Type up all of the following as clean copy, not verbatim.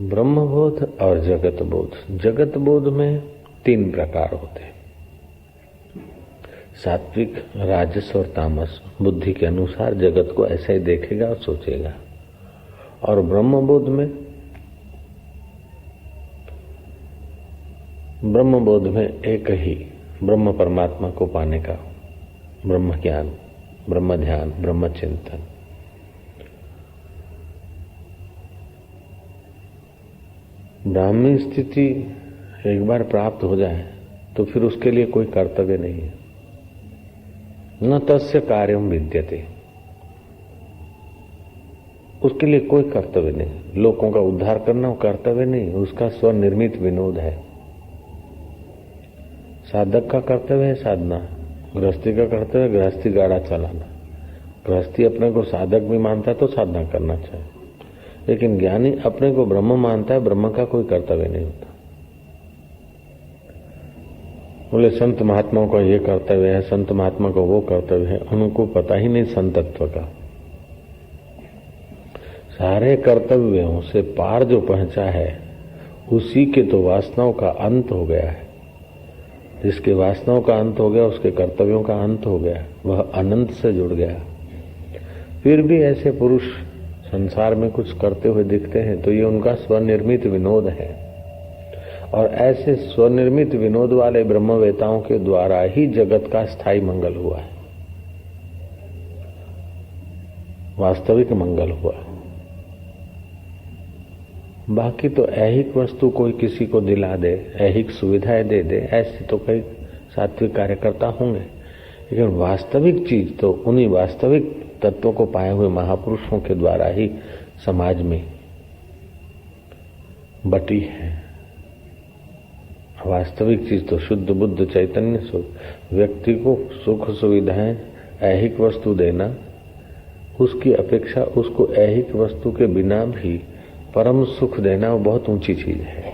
ब्रह्मबोध और जगत बोध। जगत बोध में 3 प्रकार होते हैं, सात्विक, राजस और तामस। बुद्धि के अनुसार जगत को ऐसा ही देखेगा और सोचेगा। और ब्रह्मबोध में एक ही ब्रह्म परमात्मा को पाने का ब्रह्म ज्ञान, ब्रह्म ध्यान, ब्रह्म चिंतन। ब्राह्मी स्थिति एक बार प्राप्त हो जाए तो फिर उसके लिए कोई कर्तव्य नहीं है। न तस्य कार्यम विद्यते, उसके लिए कोई कर्तव्य नहीं। लोगों का उद्धार करना कर्तव्य नहीं, उसका स्वनिर्मित विनोद है। साधक का कर्तव्य है साधना, गृहस्थी का कर्तव्य है गृहस्थी गाड़ा चलाना। गृहस्थी अपने को साधक भी मानता है तो साधना करना चाहिए, लेकिन ज्ञानी अपने को ब्रह्म मानता है, ब्रह्म का कोई कर्तव्य नहीं होता। बोले संत महात्माओं का ये कर्तव्य है, संत महात्मा का वो कर्तव्य है, उनको पता ही नहीं संतत्व का। सारे कर्तव्यों से पार जो पहुंचा है उसी के तो वासनाओं का अंत हो गया है। जिसके वासनाओं का अंत हो गया उसके कर्तव्यों का अंत हो गया, वह अनंत से जुड़ गया। फिर भी ऐसे पुरुष संसार में कुछ करते हुए दिखते हैं तो ये उनका स्वनिर्मित विनोद है। और ऐसे स्वनिर्मित विनोद वाले ब्रह्मवेताओं के द्वारा ही जगत का स्थायी मंगल हुआ है, वास्तविक मंगल हुआ। बाकी तो ऐहिक वस्तु कोई किसी को दिला दे, ऐहिक सुविधाएं दे दे, ऐसे तो कई सात्विक कार्यकर्ता होंगे, लेकिन वास्तविक चीज तो उन्हीं वास्तविक तत्वों को पाए हुए महापुरुषों के द्वारा ही समाज में बटी है। वास्तविक चीज तो शुद्ध बुद्ध चैतन्य सुख। व्यक्ति को सुख सुविधाएं ऐहिक वस्तु देना, उसकी अपेक्षा उसको ऐहिक वस्तु के बिना भी परम सुख देना वो बहुत ऊंची चीज है।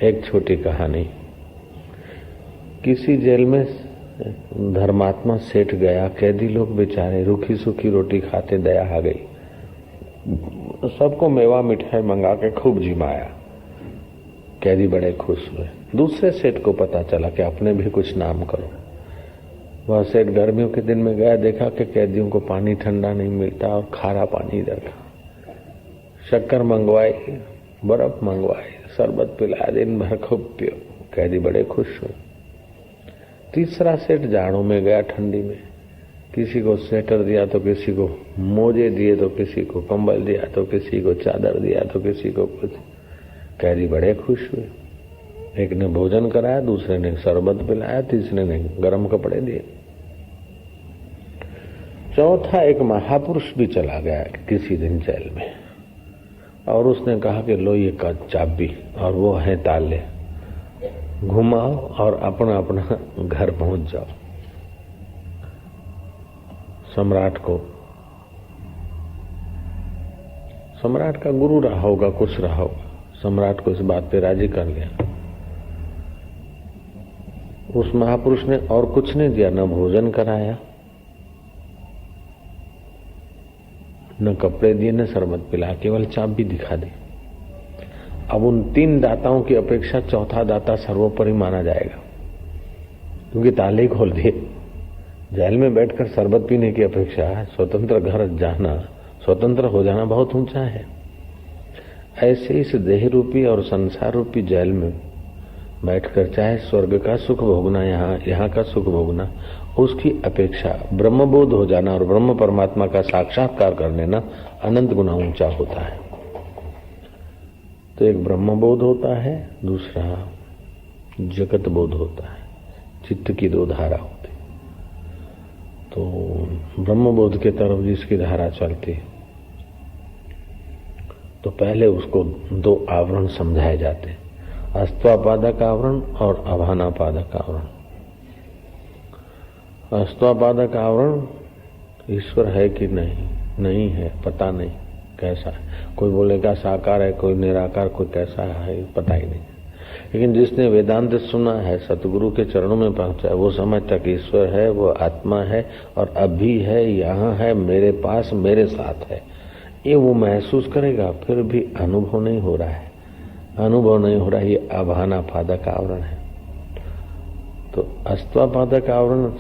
एक छोटी कहानी, किसी जेल में धर्मात्मा सेठ गया, कैदी लोग बेचारे रूखी सूखी रोटी खाते, दया आ गई, सबको मेवा मिठाई मंगा के खूब जिमाया। कैदी बड़े खुश हुए। दूसरे सेठ को पता चला कि अपने भी कुछ नाम करो। वह सेठ गर्मियों के दिन में गया, देखा कि कैदियों को पानी ठंडा नहीं मिलता और खारा पानी इधर का। शक्कर मंगवाई, बर्फ मंगवाई, शरबत पिलाया, दिन भर खूब पियो। कैदी बड़े खुश हुए। तीसरा सेठ जाड़ों में गया, ठंडी में, किसी को स्वेटर दिया तो किसी को मोजे दिए, तो किसी को कंबल दिया, तो किसी को चादर दिया, तो किसी को कुछ। कैदी बड़े खुश हुए। एक ने भोजन कराया, दूसरे ने शरबत पिलाया, तीसरे ने गर्म कपड़े दिए। चौथा एक महापुरुष भी चला गया किसी दिन जेल में, और उसने कहा कि लो ये का चाबी और वो है ताले, घुमाओ और अपना अपना घर पहुंच जाओ। सम्राट का गुरु रहा होगा, कुछ रहा होगा, सम्राट को इस बात पे राजी कर लिया। उस महापुरुष ने और कुछ नहीं दिया, न भोजन कराया, न कपड़े दिए, न शरबत पिला, केवल चाबी दिखा दी। अब उन 3 दाताओं की अपेक्षा चौथा दाता सर्वोपरि माना जाएगा, क्योंकि ताले ही खोल दिए। जेल में बैठकर शरबत पीने की अपेक्षा स्वतंत्र घर जाना, स्वतंत्र हो जाना बहुत ऊंचा है। ऐसे इस देह रूपी और संसार रूपी जेल में बैठकर चाहे स्वर्ग का सुख भोगना, यहाँ का सुख भोगना, उसकी अपेक्षा ब्रह्मबोध हो जाना और ब्रह्म परमात्मा का साक्षात्कार कर लेना अनंत गुना ऊंचा होता है। तो एक ब्रह्मबोध होता है, दूसरा जगत बोध होता है। चित्त की 2 धारा होती। तो ब्रह्मबोध के तरफ जिसकी धारा चलती तो पहले उसको 2 आवरण समझाए जाते, अस्त्वापादक आवरण और अभानापादक आवरण। अस्त्वापादक आवरण ईश्वर है कि नहीं है, पता नहीं कैसा है। कोई बोलेगा साकार है, कोई निराकार, कोई कैसा है, पता ही नहीं। लेकिन जिसने वेदांत सुना है, सतगुरु के चरणों में पहुंचा है, वो समझता कि ईश्वर है, वो आत्मा है और अभी है, यहाँ है, मेरे पास, मेरे साथ है। ये वो महसूस करेगा, फिर भी अनुभव नहीं हो रहा है, अनुभव नहीं हो रहा है, ये अभानापादक आवरण है। तो अस्त्वापादक आवरण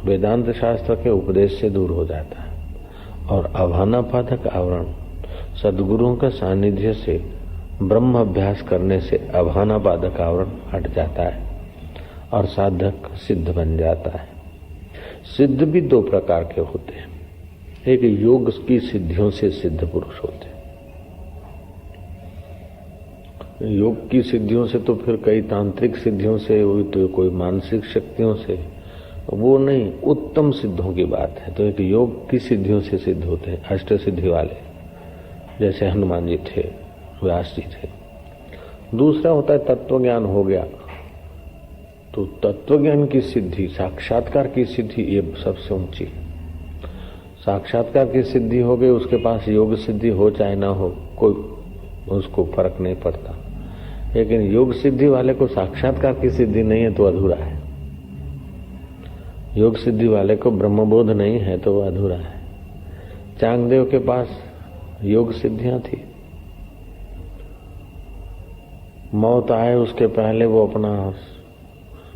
वेदांत शास्त्र के उपदेश से दूर हो जाता है और अभानापादक आवरण सद्गुरुओं का सानिध्य से ब्रह्म अभ्यास करने से अभानापादक आवरण हट जाता है और साधक सिद्ध बन जाता है। सिद्ध भी दो प्रकार के होते हैं, एक योग की सिद्धियों से सिद्ध पुरुष होते हैं। योग की सिद्धियों से तो फिर कई तांत्रिक सिद्धियों से, तो कोई मानसिक शक्तियों से, वो नहीं, उत्तम सिद्धों की बात है। तो एक योग की सिद्धियों से सिद्ध होते हैं, अष्ट सिद्धि वाले, जैसे हनुमान जी थे, व्यास जी थे। दूसरा होता है तत्व ज्ञान हो गया, तो तत्व ज्ञान की सिद्धि, साक्षात्कार की सिद्धि, ये सबसे ऊंची। साक्षात्कार की सिद्धि हो गई, उसके पास योग सिद्धि हो चाहे ना हो, कोई उसको फर्क नहीं पड़ता। लेकिन योग सिद्धि वाले को साक्षात्कार की सिद्धि नहीं है तो अधूरा है, योग सिद्धि वाले को ब्रह्मबोध नहीं है तो वह अधूरा है। चांगदेव के पास योग सिद्धियां थी, मौत आए उसके पहले वो अपना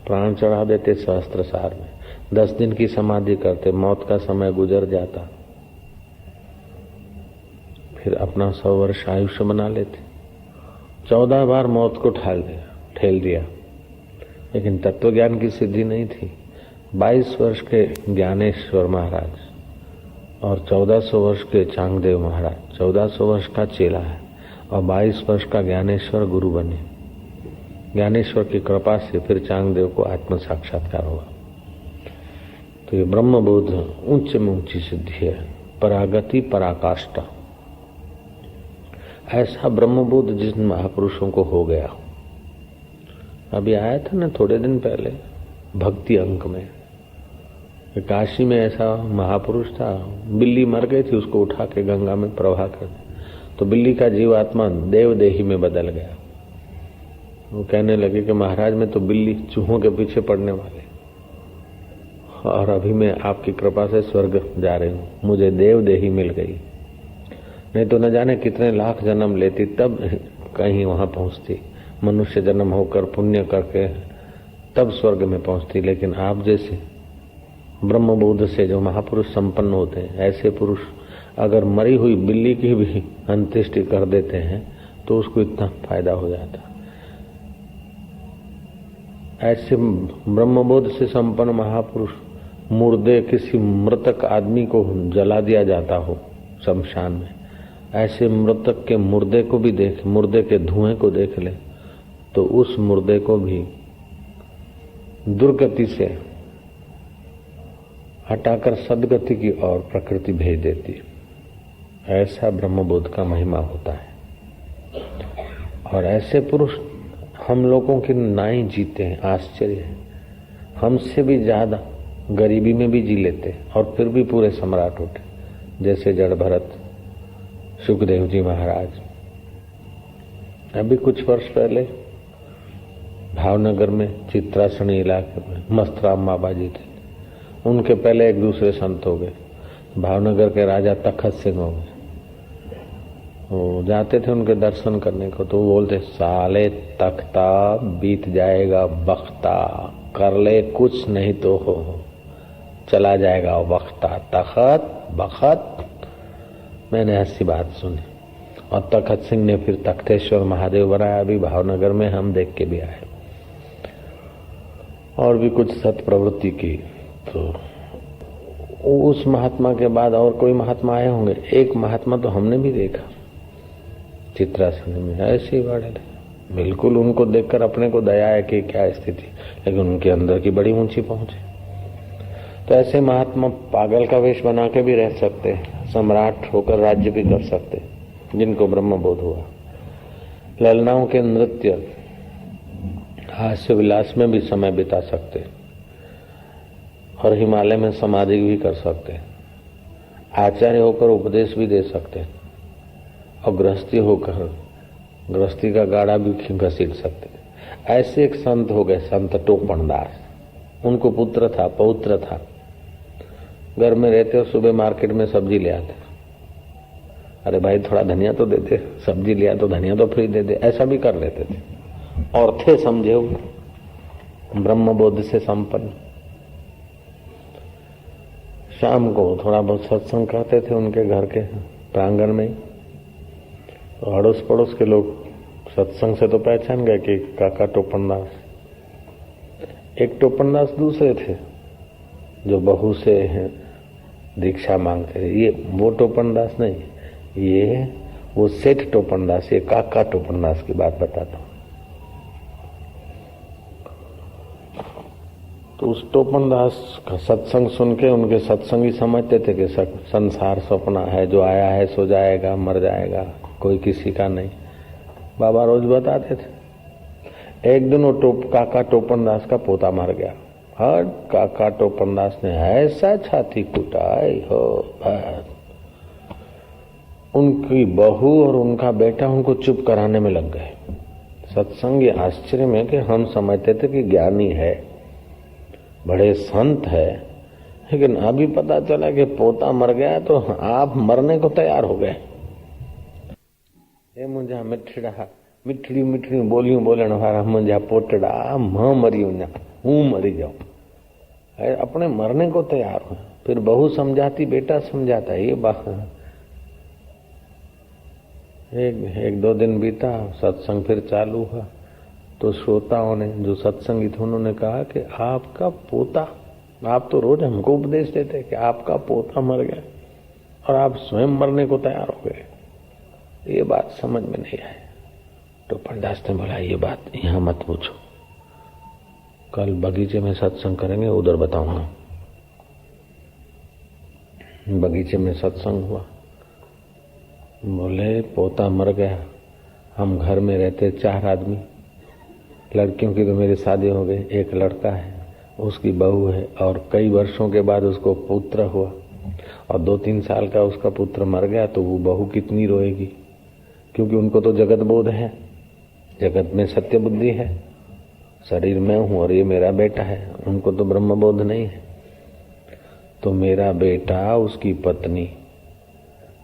प्राण चढ़ा देते सहस्त्रसार में, 10 दिन की समाधि करते, मौत का समय गुजर जाता, फिर अपना 100 वर्ष आयुष्य बना लेते। 14 बार मौत को ठेल दिया, लेकिन तत्व ज्ञान की सिद्धि नहीं थी। 22 वर्ष के ज्ञानेश्वर महाराज और 1400 वर्ष के चांगदेव महाराज, 1400 वर्ष का चेला है और 22 वर्ष का ज्ञानेश्वर गुरु बने। ज्ञानेश्वर की कृपा से फिर चांगदेव को आत्म साक्षात्कार हुआ। तो ये ब्रह्मबोध ऊंच में ऊंची सिद्धि है, परागति पराकाष्ठा। ऐसा ब्रह्मबोध जिन महापुरुषों को हो गया। अभी आया था ना थोड़े दिन पहले भक्ति अंक में, काशी में ऐसा महापुरुष था, बिल्ली मर गई थी, उसको उठा के गंगा में प्रवाह कर दिया, तो बिल्ली का जीवात्मा देवदेही में बदल गया। वो कहने लगे कि महाराज मैं तो बिल्ली चूहों के पीछे पड़ने वाले, और अभी मैं आपकी कृपा से स्वर्ग जा रही हूँ, मुझे देवदेही मिल गई, नहीं तो न जाने कितने लाख जन्म लेती तब कहीं वहां पहुंचती, मनुष्य जन्म होकर पुण्य करके तब स्वर्ग में पहुंचती। लेकिन आप जैसे ब्रह्मबोध से जो महापुरुष संपन्न होते हैं, ऐसे पुरुष अगर मरी हुई बिल्ली की भी अंत्येष्टि कर देते हैं तो उसको इतना फायदा हो जाता। ऐसे ब्रह्मबोध से संपन्न महापुरुष, मुर्दे किसी मृतक आदमी को जला दिया जाता हो शमशान में, ऐसे मृतक के मुर्दे को भी देख, मुर्दे के धुएं को देख ले तो उस मुर्दे को भी दुर्गति से हटाकर सदगति की ओर प्रकृति भेज देती। ऐसा ब्रह्मबोध का महिमा होता है और ऐसे पुरुष हम लोगों की नाई जीते हैं। आश्चर्य है, हमसे भी ज्यादा गरीबी में भी जी लेते और फिर भी पूरे सम्राट होते, जैसे जड़ भरत, सुखदेव जी महाराज। अभी कुछ वर्ष पहले भावनगर में चित्रासनी इलाके में मस्तराम बाबा जी थे, उनके पहले एक दूसरे संत हो गए, भावनगर के राजा तखत सिंह हो गए। वो जाते थे उनके दर्शन करने को तो वो बोलते, साले तख्ता बीत जाएगा बख्ता, कर ले कुछ नहीं तो हो चला जाएगा बख्ता, तखत बखत। मैंने ऐसी बात सुनी और तखत सिंह ने फिर तख्तेश्वर महादेव बनाया, अभी भावनगर में हम देख के भी आए, और भी कुछ सत प्रवृत्ति की। तो उस महात्मा के बाद और कोई महात्मा आए होंगे, एक महात्मा तो हमने भी देखा चित्रासन में, ऐसे ही बड़े थे बिल्कुल, उनको देखकर अपने को दया है कि क्या स्थिति, लेकिन उनके अंदर की बड़ी ऊंची पहुंच है। तो ऐसे महात्मा पागल का वेश बना के भी रह सकते, सम्राट होकर राज्य भी कर सकते, जिनको ब्रह्मबोध हुआ। ललनाओं के नृत्य हास्य विलास में भी समय बिता सकते और हिमालय में समाधि भी कर सकते, आचार्य होकर उपदेश भी दे सकते और गृहस्थी होकर गृहस्थी का गाड़ा भी घसीट सकते। ऐसे एक संत हो गए, संत टोपणदास। उनको पुत्र था, पौत्र था, घर में रहते और सुबह मार्केट में सब्जी ले आते, अरे भाई थोड़ा धनिया तो दे दे, सब्जी लिया तो धनिया तो फ्री दे दे, ऐसा भी कर लेते थे। और थे समझे ब्रह्म बोध से संपन्न। शाम को थोड़ा बहुत सत्संग करते थे उनके घर के प्रांगण में। अड़ोस पड़ोस के लोग सत्संग से तो पहचान गए कि काका टोपनदास। एक टोपनदास दूसरे थे जो बहू से दीक्षा मांगते थे। ये वो टोपनदास नहीं, ये वो सेठ टोपनदास, ये काका टोपनदास की बात बताता हूं। तो उस टोपनदास का सत्संग सुन के उनके सत्संगी समझते थे कि संसार सपना है, जो आया है सो जाएगा, मर जाएगा, कोई किसी का नहीं। बाबा रोज बताते थे। एक दिन वो काका टोपनदास का पोता मर गया। हर काका टोपनदास ने ऐसा छाती कुटाई हो, उनकी बहू और उनका बेटा उनको चुप कराने में लग गए। सत्संग आश्चर्य में कि हम समझते थे कि ज्ञानी है, बड़े संत है, लेकिन अभी पता चला कि पोता मर गया तो आप मरने को तैयार हो गए। मुझा मिठड़ी मिठड़ी बोलियों बोलने वाला मुझा पोटड़ा मां मरी ना हूं मरी जाऊं, अपने मरने को तैयार हो। फिर बहू समझाती, बेटा समझाता, ये बात। एक दो दिन बीता, सत्संग फिर चालू हुआ तो श्रोताओं ने, जो सत्संगी थे, उन्होंने कहा कि आपका पोता, आप तो रोज हमको उपदेश देते कि आपका पोता मर गया और आप स्वयं मरने को तैयार हो गए। ये बात समझ में नहीं आई। तो पंडास ने बोला ये बात यहां मत पूछो, कल बगीचे में सत्संग करेंगे, उधर बताऊंगा। बगीचे में सत्संग हुआ। बोले पोता मर गया, हम घर में रहते 4 आदमी, लड़कियों की तो मेरी शादी हो गई, एक लड़का है, उसकी बहू है, और कई वर्षों के बाद उसको पुत्र हुआ और 2-3 साल का उसका पुत्र मर गया। तो वो बहू कितनी रोएगी, क्योंकि उनको तो जगत बोध है, जगत में सत्य बुद्धि है, शरीर में हूं और ये मेरा बेटा है, उनको तो ब्रह्म बोध नहीं है। तो मेरा बेटा, उसकी पत्नी,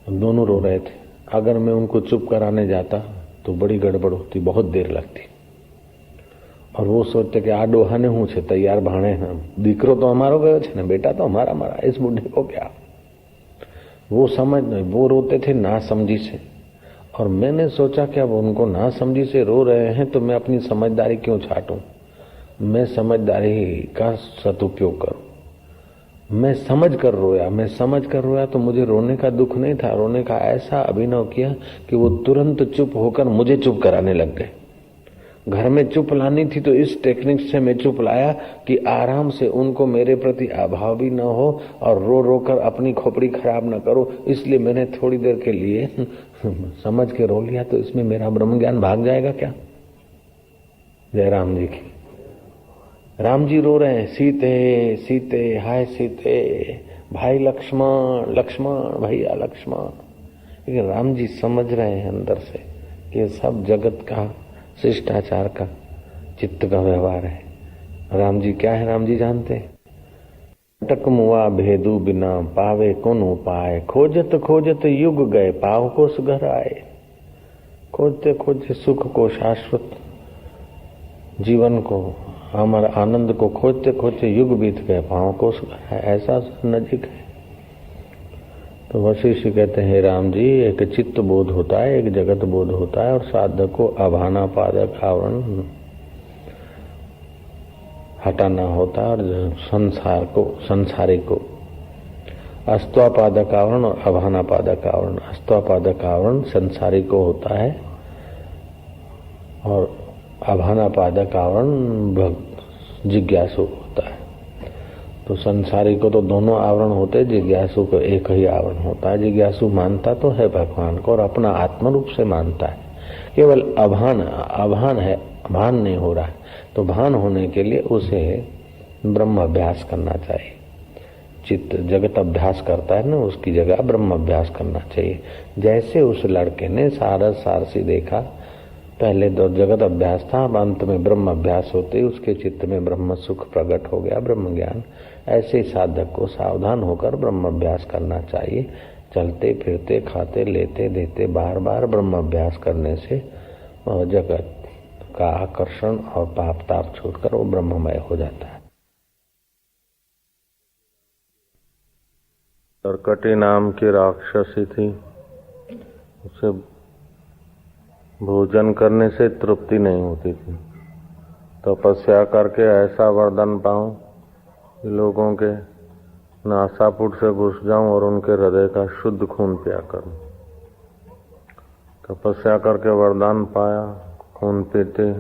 दोनों रो रहे थे। अगर मैं उनको चुप कराने जाता तो बड़ी गड़बड़ होती, बहुत देर लगती। और वो सोचते कि आ डोहाने हूं छे तैयार भाणे, हम दीकरो तो हमारो गयो छे ने, बेटा तो हमारा मरा, इस बुढ़े को क्या। वो समझ नहीं, वो रोते थे ना समझी से। और मैंने सोचा कि अब उनको ना समझी से रो रहे हैं तो मैं अपनी समझदारी क्यों छाटूं, मैं समझदारी का सदुपयोग करूं। मैं समझ कर रोया तो मुझे रोने का दुख नहीं था, रोने का ऐसा अभिनव किया कि वो तुरंत चुप होकर मुझे चुप कराने लग गए। घर में चुप लानी थी तो इस टेक्निक से मैं चुप लाया कि आराम से उनको मेरे प्रति अभाव भी न हो और रो रो कर अपनी खोपड़ी खराब न करो। इसलिए मैंने थोड़ी देर के लिए समझ के रो लिया। तो इसमें मेरा ब्रह्म ज्ञान भाग जाएगा क्या? जय राम जी की। राम जी रो रहे हैं, सीते सीते हाय सीते, भाई लक्ष्मण लक्ष्मण भैया लक्ष्मण। लेकिन राम जी समझ रहे हैं अंदर से कि ये सब जगत का शिष्टाचार का चित्त का व्यवहार है। राम जी क्या है, राम जी जानते हैं। अटक मुआ भेदू बिना पावे कौन उपाय, खोजत खोजत युग गए पाव को सुघर आए। खोजते खोजते सुख को, शाश्वत जीवन को, हमारे आनंद को खोजते खोजते युग बीत गए, पांव को है, ऐसा नजीक है। तो वशिष्ठ कहते हैं राम जी, एक चित्त बोध होता है, एक जगत बोध होता है, और साधक को अभाना पादक आवरण हटाना होता है, और संसार को, संसारी को अस्त्वापादक आवरण और अभानापादक आवरण। अस्त्वापादक आवरण संसारी को होता है और अभानापादक आवरण जिज्ञासु होता है। तो संसारी को तो दोनों आवरण होते, जिज्ञासु को एक ही आवरण होता है। जिज्ञासु मानता तो है भगवान को और अपना आत्म रूप से मानता है, केवल अभान है, भान नहीं हो रहा है। तो भान होने के लिए उसे ब्रह्म अभ्यास करना चाहिए। चित्त जगत अभ्यास करता है ना, उसकी जगह ब्रह्म अभ्यास करना चाहिए। जैसे उस लड़के ने सारस सारसी देखा, पहले तो जगत अभ्यास था, अब अंत में ब्रह्म अभ्यास होते ही उसके चित्त में ब्रह्म सुख प्रकट हो गया, ब्रह्म ज्ञान। ऐसे ही साधक को सावधान होकर ब्रह्म अभ्यास करना चाहिए। चलते फिरते खाते लेते देते बार बार ब्रह्म अभ्यास करने से जगत का आकर्षण और पाप ताप छोड़कर वो ब्रह्ममय हो जाता है। कर्कटी नाम की राक्षसी थी, उसे भोजन करने से तृप्ति नहीं होती थी। तपस्या करके ऐसा वरदान पाऊं कि लोगों के नासापुट से घुस जाऊं और उनके हृदय का शुद्ध खून पिया करूं। तपस्या करके वरदान पाया, खून पीते,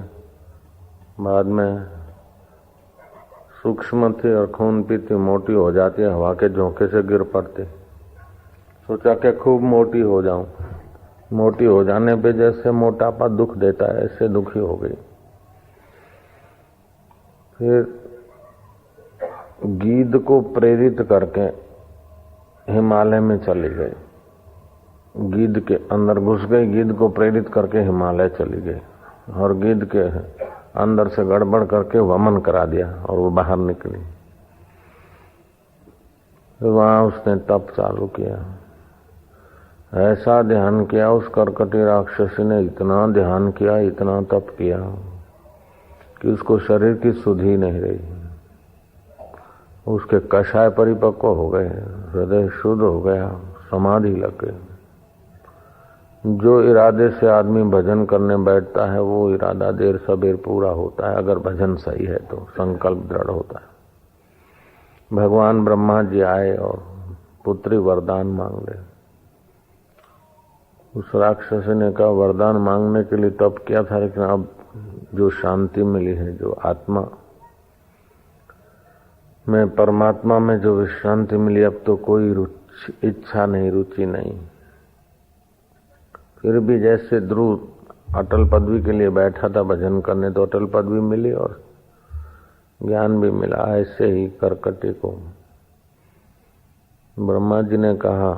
बाद में सूक्ष्म थी और खून पीती मोटी हो जाती, हवा के झोंके से गिर पड़ती। सोचा कि खूब मोटी हो जाऊं। मोटी हो जाने पे जैसे मोटापा दुख देता है, ऐसे दुखी हो गई। फिर गीध को प्रेरित करके हिमालय में चली गई। गीध के अंदर घुस गई, गीध को प्रेरित करके हिमालय चली गई और गीध के अंदर से गड़बड़ करके वमन करा दिया और वो बाहर निकली। फिर वहां उसने तप चालू किया, ऐसा ध्यान किया। उस कर्कटी राक्षसी ने इतना ध्यान किया, इतना तप किया कि उसको शरीर की सुधि नहीं रही। उसके कषाय परिपक्व हो गए, हृदय शुद्ध हो गया, समाधि लग गई। जो इरादे से आदमी भजन करने बैठता है वो इरादा देर सबेर पूरा होता है, अगर भजन सही है तो, संकल्प दृढ़ होता है। भगवान ब्रह्मा जी आए और पुत्री वरदान मांग ले। उस राक्षसी ने कहा वरदान मांगने के लिए तप किया था, लेकिन अब जो शांति मिली है, जो आत्मा में, परमात्मा में जो विश्रांति मिली, अब तो कोई इच्छा नहीं, रुचि नहीं। फिर भी जैसे ध्रुव अटल पदवी के लिए बैठा था भजन करने, तो अटल पदवी मिली और ज्ञान भी मिला। ऐसे ही कर्कटी को ब्रह्मा जी ने कहा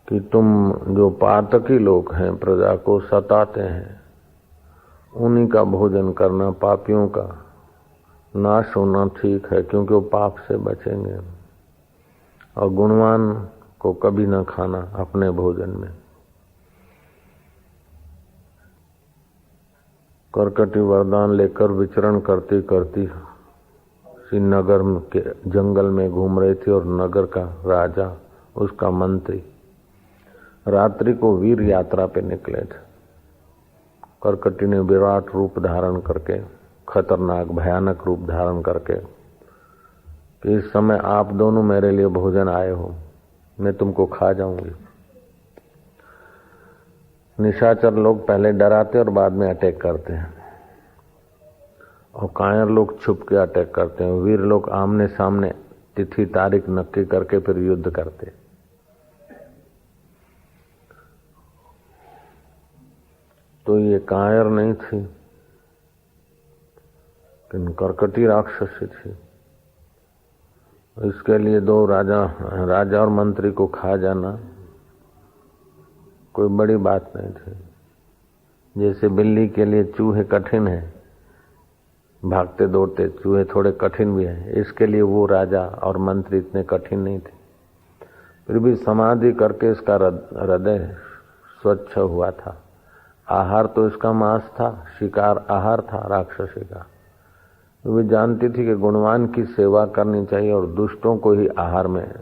कि तुम जो पातकी लोग हैं, प्रजा को सताते हैं, उन्हीं का भोजन करना, पापियों का नाश होना ठीक है, क्योंकि वो पाप से बचेंगे। और गुणवान को कभी न खाना अपने भोजन में। कर्कटी वरदान लेकर विचरण करती करती श्रीनगर के जंगल में घूम रही थी और नगर का राजा, उसका मंत्री रात्रि को वीर यात्रा पे निकले थे। कर्कटी ने विराट रूप धारण करके, खतरनाक भयानक रूप धारण करके कि इस समय आप दोनों मेरे लिए भोजन आए हो, मैं तुमको खा जाऊंगी। निशाचर लोग पहले डराते और बाद में अटैक करते हैं, और कायर लोग छुप के अटैक करते हैं। वीर लोग आमने सामने तिथि तारीख नक्की करके फिर युद्ध करते। तो ये कायर नहीं थी, लेकिन कर्कटी राक्षसी थी। इसके लिए दो राजा और मंत्री को खा जाना कोई बड़ी बात नहीं थी। जैसे बिल्ली के लिए चूहे कठिन है, भागते दौड़ते चूहे थोड़े कठिन भी है, इसके लिए वो राजा और मंत्री इतने कठिन नहीं थे। फिर भी समाधि करके इसका हृदय स्वच्छ हुआ था। आहार तो इसका मांस था, शिकार आहार था राक्षसी का। वे जानती थी कि गुणवान की सेवा करनी चाहिए और दुष्टों को ही आहार में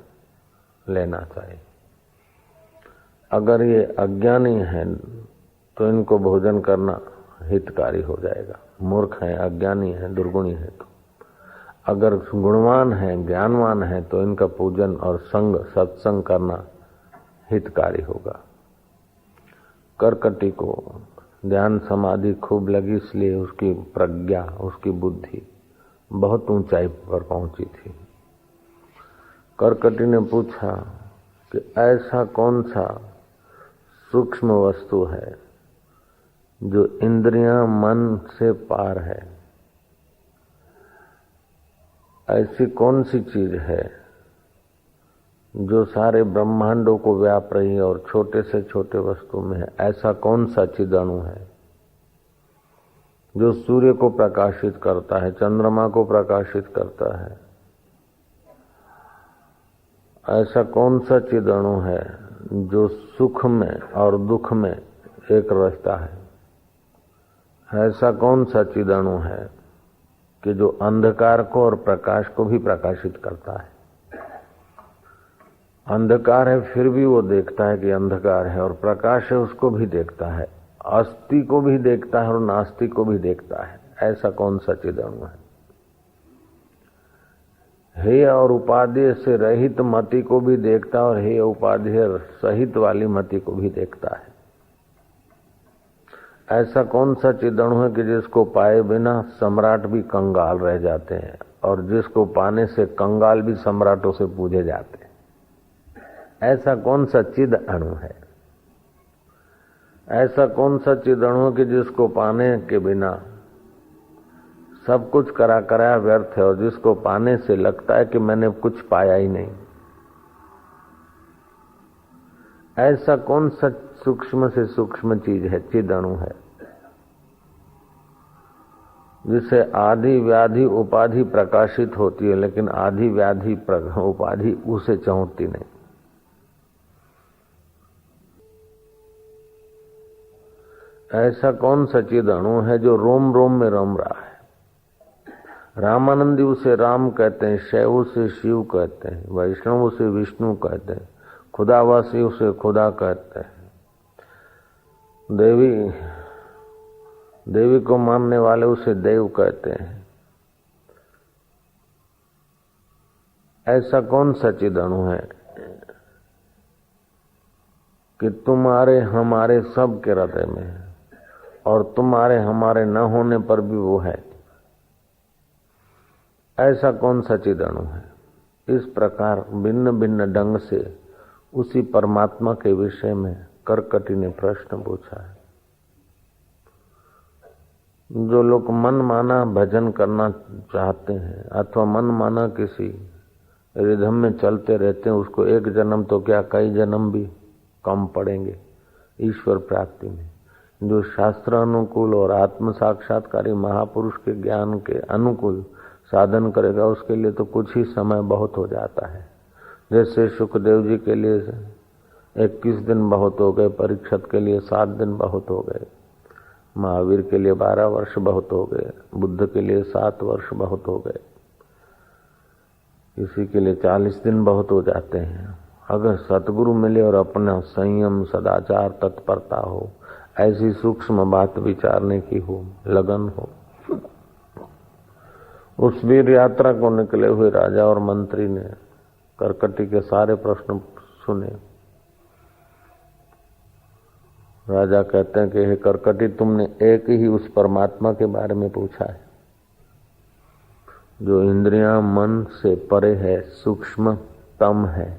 लेना चाहिए। अगर ये अज्ञानी है तो इनको भोजन करना हितकारी हो जाएगा। मूर्ख है, अज्ञानी है, दुर्गुणी है। तो अगर गुणवान है, ज्ञानवान है, तो इनका पूजन और संग, सत्संग करना हितकारी होगा। कर्कटी को ध्यान समाधि खूब लगी, इसलिए उसकी प्रज्ञा, उसकी बुद्धि बहुत ऊंचाई पर पहुंची थी। कर्कटी ने पूछा कि ऐसा कौन सा सूक्ष्म वस्तु है जो इंद्रियां मन से पार है? ऐसी कौन सी चीज है जो सारे ब्रह्मांडों को व्याप रही है और छोटे से छोटे वस्तु में है? ऐसा कौन सा चिदणु है जो सूर्य को प्रकाशित करता है, चंद्रमा को प्रकाशित करता है, ऐसा कौन सा चिद अणु है जो सुख में और दुख में एक रचता है? ऐसा कौन सा चिद अणु है कि जो अंधकार को और प्रकाश को भी प्रकाशित करता है? अंधकार है फिर भी वो देखता है कि अंधकार है, और प्रकाश है उसको भी देखता है, अस्थि को भी देखता है और नास्ति को भी देखता है। ऐसा कौन सा चिद अणु है? हेय और उपाधि से रहित मति को भी देखता है और हेय उपाधि सहित वाली मति को भी देखता है। ऐसा कौन सा चिद अणु है कि जिसको पाए बिना सम्राट भी कंगाल रह जाते हैं और जिसको पाने से कंगाल भी सम्राटों से पूजे जाते हैं? ऐसा कौन सा चिद अणु है? ऐसा कौन सा चिद अणु है कि जिसको पाने के बिना सब कुछ कराया व्यर्थ है और जिसको पाने से लगता है कि मैंने कुछ पाया ही नहीं? ऐसा कौन सा सूक्ष्म से सूक्ष्म चीज है, चिद अणु है, जिसे आदि व्याधि उपाधि प्रकाशित होती है लेकिन आदि व्याधि उपाधि उसे चाहती नहीं? ऐसा कौन सा चिद अणु है जो रोम रोम में रम रहा है? रामानंदी उसे राम कहते हैं, शैव उसे शिव कहते हैं, वैष्णव उसे विष्णु कहते हैं, खुदावासी उसे खुदा कहते हैं, देवी को मानने वाले उसे देव कहते हैं। ऐसा कौन सा चिद अणु है कि तुम्हारे हमारे सब के हृदय में है और तुम्हारे हमारे न होने पर भी वो है? ऐसा कौन सा चिद अणु है? इस प्रकार भिन्न भिन्न ढंग से उसी परमात्मा के विषय में करकटी ने प्रश्न पूछा है। जो लोग मन माना भजन करना चाहते हैं अथवा मन माना किसी रिधम में चलते रहते हैं, उसको एक जन्म तो क्या कई जन्म भी कम पड़ेंगे ईश्वर प्राप्ति में। जो शास्त्र अनुकूल और आत्म साक्षात्कारी महापुरुष के ज्ञान के अनुकूल साधन करेगा उसके लिए तो कुछ ही समय बहुत हो जाता है। जैसे सुखदेव जी के लिए 21 दिन बहुत हो गए, परीक्षित के लिए 7 दिन बहुत हो गए, महावीर के लिए 12 वर्ष बहुत हो गए, बुद्ध के लिए 7 वर्ष बहुत हो गए, किसी के लिए 40 दिन बहुत हो जाते हैं। अगर सतगुरु मिले और अपना संयम सदाचार तत्परता हो, ऐसी सूक्ष्म बात विचारने की हो, लगन हो। उस वीर यात्रा को निकले हुए राजा और मंत्री ने करकटी के सारे प्रश्न सुने। राजा कहते हैं कि हे करकटी, तुमने एक ही उस परमात्मा के बारे में पूछा है जो इंद्रियां मन से परे है, सूक्ष्मतम है।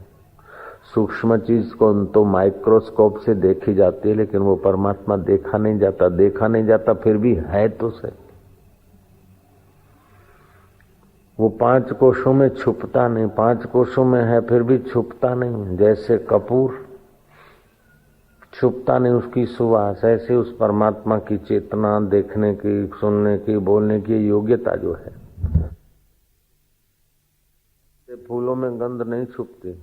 सूक्ष्म चीज को तो माइक्रोस्कोप से देखी जाती है लेकिन वो परमात्मा देखा नहीं जाता, फिर भी है तो सही। वो 5 कोशों में छुपता नहीं, 5 कोशों में है फिर भी छुपता नहीं। जैसे कपूर छुपता नहीं उसकी सुवास, ऐसे उस परमात्मा की चेतना, देखने की, सुनने की, बोलने की योग्यता जो है। फूलों में गंध नहीं छुपती,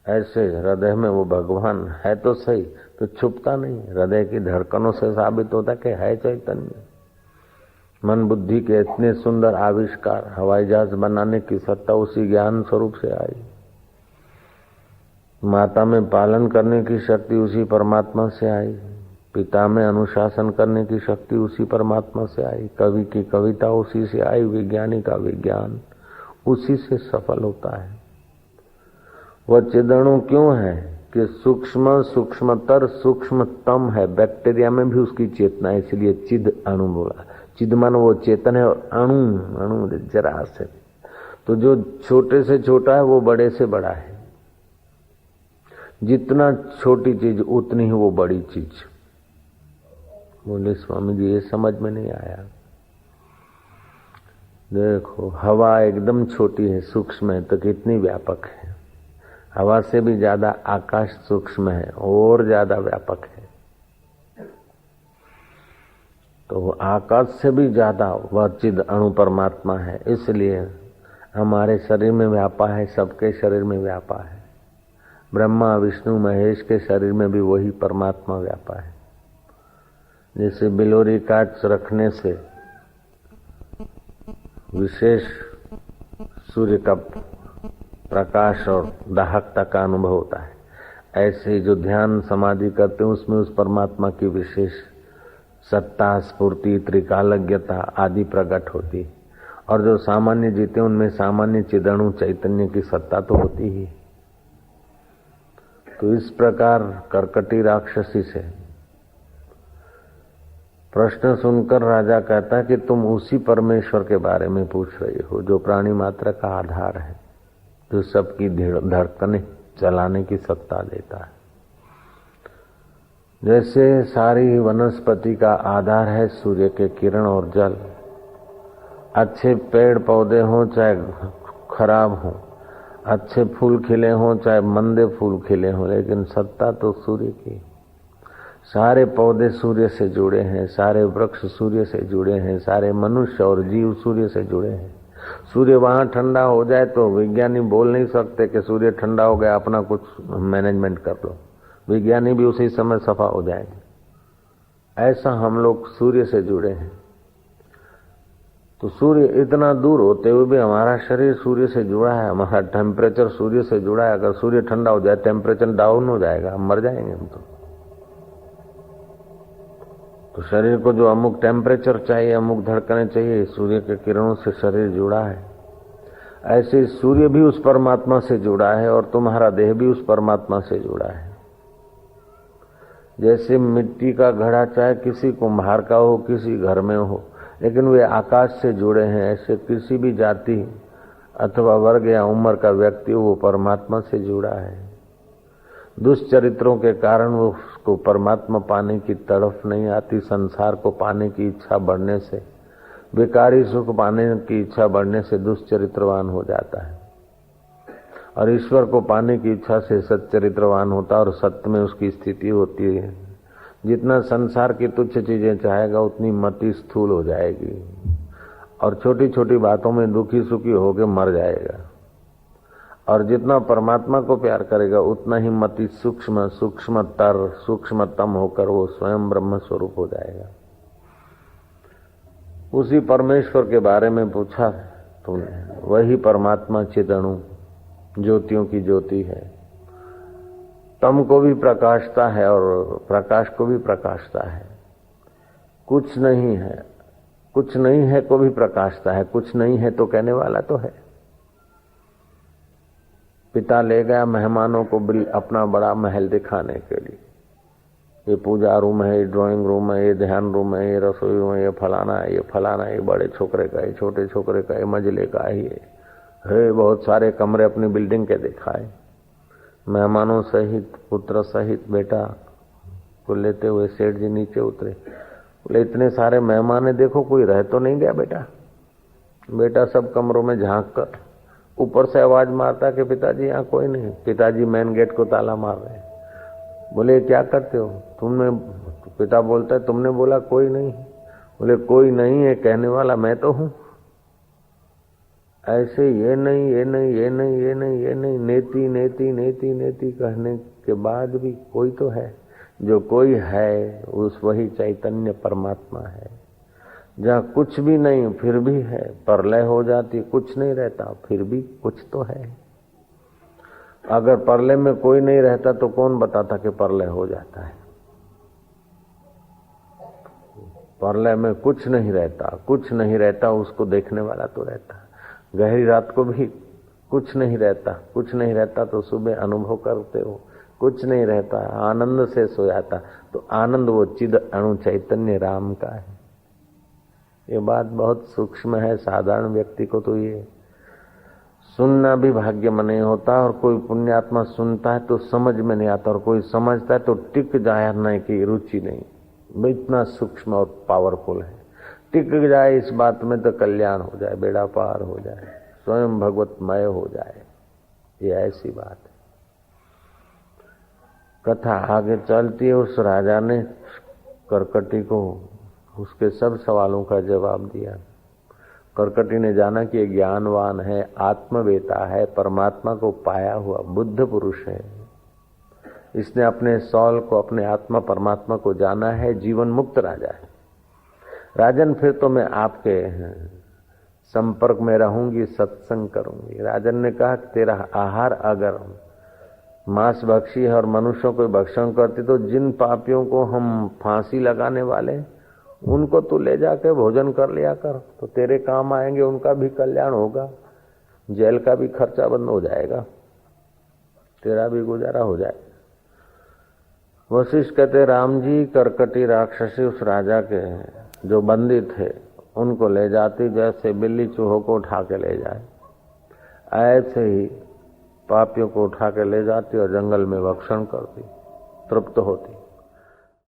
ऐसे हृदय में वो भगवान है तो सही, तो छुपता नहीं। हृदय की धड़कनों से साबित होता कि है चैतन्य। मन बुद्धि के इतने सुंदर आविष्कार, हवाई जहाज बनाने की सत्ता उसी ज्ञान स्वरूप से आई। माता में पालन करने की शक्ति उसी परमात्मा से आई, पिता में अनुशासन करने की शक्ति उसी परमात्मा से आई, कवि की कविता उसी से आई, विज्ञानी का विज्ञान उसी से सफल होता है। वह चिदणु क्यों है कि सूक्ष्म सूक्ष्मतर सूक्ष्मतम है। बैक्टीरिया में भी उसकी चेतना है, इसलिए चिद अणु बोला। चिद मन वो चेतन है और अणु जरा से, तो जो छोटे से छोटा है वो बड़े से बड़ा है। जितना छोटी चीज उतनी ही वो बड़ी चीज। बोले स्वामी जी ये समझ में नहीं आया। देखो हवा एकदम छोटी है, सूक्ष्म है, तो कितनी व्यापक है। हवा से भी ज्यादा आकाश सूक्ष्म है और ज्यादा व्यापक है। तो आकाश से भी ज्यादा वह चिद अणु परमात्मा है। इसलिए हमारे शरीर में व्यापा है, सबके शरीर में व्यापा है। ब्रह्मा विष्णु महेश के शरीर में भी वही परमात्मा व्यापा है। जैसे बिलोरी कांच रखने से विशेष सूर्य का प्रकाश और दाहकता का अनुभव होता है, ऐसे ही जो ध्यान समाधि करते हैं उसमें उस परमात्मा की विशेष सत्ता, स्फूर्ति, त्रिकालज्ञता आदि प्रकट होती है। और जो सामान्य जीते उनमें सामान्य चिदणु चैतन्य की सत्ता तो होती ही। तो इस प्रकार कर्कटी राक्षसी से प्रश्न सुनकर राजा कहता है कि तुम उसी परमेश्वर के बारे में पूछ रही हो जो प्राणी मात्र का आधार है, जो सबकी धड़कनें चलाने की सत्ता देता है। जैसे सारी वनस्पति का आधार है सूर्य के किरण और जल, अच्छे पेड़ पौधे हों चाहे खराब हों, अच्छे फूल खिले हों चाहे मंदे फूल खिले हों, लेकिन सत्ता तो सूर्य की। सारे पौधे सूर्य से जुड़े हैं, सारे वृक्ष सूर्य से जुड़े हैं, सारे मनुष्य और जीव सूर्य से जुड़े हैं। सूर्य वहां ठंडा हो जाए तो विज्ञानी बोल नहीं सकते कि सूर्य ठंडा हो गया, अपना कुछ मैनेजमेंट कर लो, विज्ञानी भी उसी समय सफा हो जाएंगे। ऐसा हम लोग सूर्य से जुड़े हैं। तो सूर्य इतना दूर होते हुए भी हमारा शरीर सूर्य से जुड़ा है, हमारा टेम्परेचर सूर्य से जुड़ा है। अगर सूर्य ठंडा हो जाए टेम्परेचर डाउन हो जाएगा, हम मर जाएंगे हम तो शरीर को जो अमुक टेम्परेचर चाहिए, अमुक धड़कनें चाहिए, सूर्य के किरणों से शरीर जुड़ा है। ऐसे सूर्य भी उस परमात्मा से जुड़ा है और तुम्हारा देह भी उस परमात्मा से जुड़ा है। जैसे मिट्टी का घड़ा चाहे किसी कुम्हार का हो, किसी घर में हो, लेकिन वे आकाश से जुड़े हैं, ऐसे किसी भी जाति अथवा वर्ग या उम्र का व्यक्ति वो परमात्मा से जुड़ा है। दुष्चरित्रों के कारण वो उसको परमात्मा पाने की तड़फ नहीं आती। संसार को पाने की इच्छा बढ़ने से, बेकारी सुख पाने की इच्छा बढ़ने से दुष्चरित्रवान हो जाता है, और ईश्वर को पाने की इच्छा से सच्चरित्रवान होता है और सत्य में उसकी स्थिति होती है। जितना संसार की तुच्छ चीजें चाहेगा उतनी मति स्थूल हो जाएगी और छोटी छोटी बातों में दुखी सुखी होकर मर जाएगा। और जितना परमात्मा को प्यार करेगा उतना ही मति सूक्ष्म सूक्ष्मतर सूक्ष्मतम होकर वो स्वयं ब्रह्म स्वरूप हो जाएगा। उसी परमेश्वर के बारे में पूछा तुमने, वही परमात्मा चिदणु ज्योतियों की ज्योति है, तम को भी प्रकाशता है और प्रकाश को भी प्रकाशता है। कुछ नहीं है, कुछ नहीं है को भी प्रकाशता है, कुछ नहीं है तो कहने वाला तो है। पिता ले गया मेहमानों को अपना बड़ा महल दिखाने के लिए, ये पूजा रूम है, ये ड्राइंग रूम है, ये ध्यान रूम है, ये रसोई रूम है, ये फलाना है, ये फलाना है, ये बड़े छोकरे का, ये छोटे छोकरे का, ये मंजिले का है। बहुत सारे कमरे अपनी बिल्डिंग के दिखाए। मेहमानों सहित पुत्र सहित बेटा को लेते हुए सेठ जी नीचे उतरे। बोले इतने सारे मेहमान है, देखो कोई रह तो नहीं गया बेटा। बेटा सब कमरों में झांक कर ऊपर से आवाज मारता कि पिताजी यहाँ कोई नहीं। पिताजी मेन गेट को ताला मार रहे हैं। बोले क्या करते हो तुमने? पिता बोलता है तुमने बोला कोई नहीं। बोले कोई नहीं है कहने वाला मैं तो हूं। ऐसे ये नहीं ये नहीं ये नहीं ये नहीं ये नहीं नेति नेति नेति नेति कहने के बाद भी कोई तो है। जो कोई है उस वही चैतन्य परमात्मा है। जहाँ कुछ भी नहीं फिर भी है, प्रलय हो जाती कुछ नहीं रहता फिर भी कुछ तो है। अगर प्रलय में कोई नहीं रहता तो कौन बताता कि प्रलय हो जाता है। प्रलय में कुछ नहीं रहता, कुछ नहीं रहता, उसको देखने वाला तो रहता। गहरी रात को भी कुछ नहीं रहता, कुछ नहीं रहता तो सुबह अनुभव करते हो कुछ नहीं रहता, आनंद से सो जाता तो आनंद वो चिद अणु चैतन्य राम का है। ये बात बहुत सूक्ष्म है, साधारण व्यक्ति को तो ये सुनना भी भाग्य में नहीं होता, और कोई पुण्यात्मा सुनता है तो समझ में नहीं आता, और कोई समझता है तो टिक जाने की रुचि नहीं। इतना सूक्ष्म और पावरफुल है। टिक जाए इस बात में तो कल्याण हो जाए, बेड़ा पार हो जाए, स्वयं भगवतमय हो जाए। ये ऐसी बात है। कथा आगे चलती है। उस राजा ने कर्कटी को उसके सब सवालों का जवाब दिया। करकटी ने जाना कि ये ज्ञानवान है, आत्मवेता है, परमात्मा को पाया हुआ बुद्ध पुरुष है, इसने अपने सौल को, अपने आत्मा परमात्मा को जाना है, जीवन मुक्त राजा है। राजन फिर तो मैं आपके संपर्क में रहूंगी, सत्संग करूंगी। राजन ने कहा कि तेरा आहार अगर मांस भक्षी है और मनुष्यों को भक्षण करती, तो जिन पापियों को हम फांसी लगाने वाले उनको तू ले जाके भोजन कर लिया कर, तो तेरे काम आएंगे, उनका भी कल्याण होगा, जेल का भी खर्चा बंद हो जाएगा, तेरा भी गुजारा हो जाएगा। वशिष्ठ कहते राम जी करकटी राक्षसी उस राजा के जो बंदी थे उनको ले जाती, जैसे बिल्ली चूहों को उठा के ले जाए, ऐसे ही पापियों को उठा के ले जाती और जंगल में भक्षण करती, तृप्त होती।